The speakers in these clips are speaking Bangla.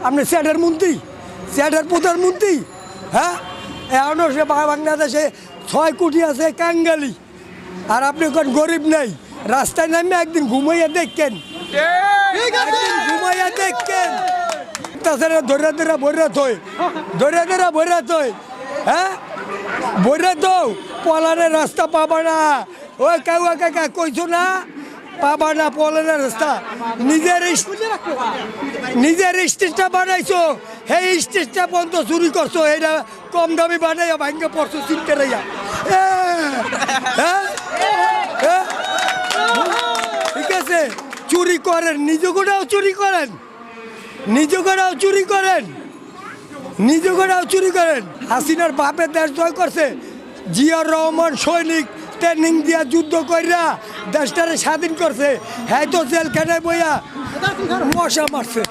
আপনি স্যাটের মন্ত্রী, স্যাটের প্রধানমন্ত্রী। হ্যাঁ, এখনও সে বাংলাদেশে 6 কোটি আছে কাঙ্গালি, আর আপনি কোন গরিব নাই। রাস্তায় নামে একদিন ঘুমাইয়া দেখেন, একদিন ঘুমাইয়া দেখেন। তাছাড়া ধরে ধরে ভরে থই, ধরে ধরে ভরে থই। হ্যাঁ, ভরে তো পলানের রাস্তা পাবা না। ওই কাউয়া কাকা কইছো না, পাবা না পলানের রাস্তা। নিজের স্টেজটা বানাইছো, সেই স্টেজটা পর্যন্ত চুরি করছো। এটা কম দামি বানাইয়া ভাঙ্গে পড়ছো চিনতে রাইয়া। ঠিক আছে, চুরি করেন, নিজেকেও চুরি করেন, নিজেকেও চুরি করেন, নিজেকেও চুরি করেন। হাসিনার বাপের দেশ জয় করছে, জিয়াউর রহমান সৈনিক ট্রেনিং দিয়া যুদ্ধ কইরা দেশটারে স্বাধীন করছে। হ্যাঁ, তো জেলখানায় বইয়া মশা মারছে।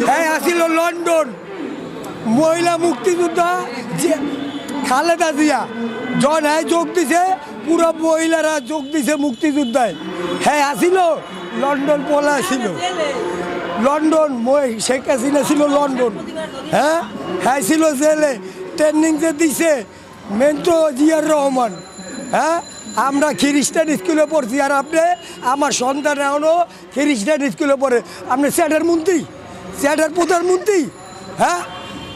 হ্যাঁ, আসিল লন্ডন মহিলা মুক্তিযোদ্ধা যে খালেদা জিয়া, জন হ্যাঁ যোগ দিছে, পুরো মহিলারা যোগ দিছে মুক্তিযোদ্ধায়। হ্যাঁ, আসিল লন্ডন, পলা ছিল লন্ডন, শেখ হাসিনা ছিল লন্ডন। হ্যাঁ, হ্যাঁ ছিল জেলে, ট্রেনিং যে দিছে মেন তো জিয়াউর রহমান। হ্যাঁ, আমরা খ্রিস্টান স্কুলে পড়ছি, আর আপনি আমার সন্তান এখনও খ্রিস্টান স্কুলে পড়ে। আপনি স্যাটের মন্ত্রী, স্যাটের প্রধানমন্ত্রী। হ্যাঁ,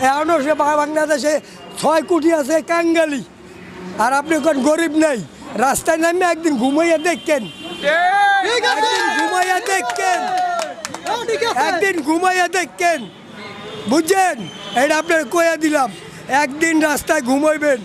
এখনও সে বাংলাদেশে 6 কোটি আছে কাঙ্গালি, আর আপনি কোন গরিব নাই। রাস্তায় নামে একদিন ঘুমাইয়া দেখেন, একদিন ঘুমাইয়া দেখেন, একদিন ঘুমাইয়া দেখেন, বুঝছেন? এটা আপনার কইয়া দিলাম, একদিন রাস্তায় ঘুমাইবেন।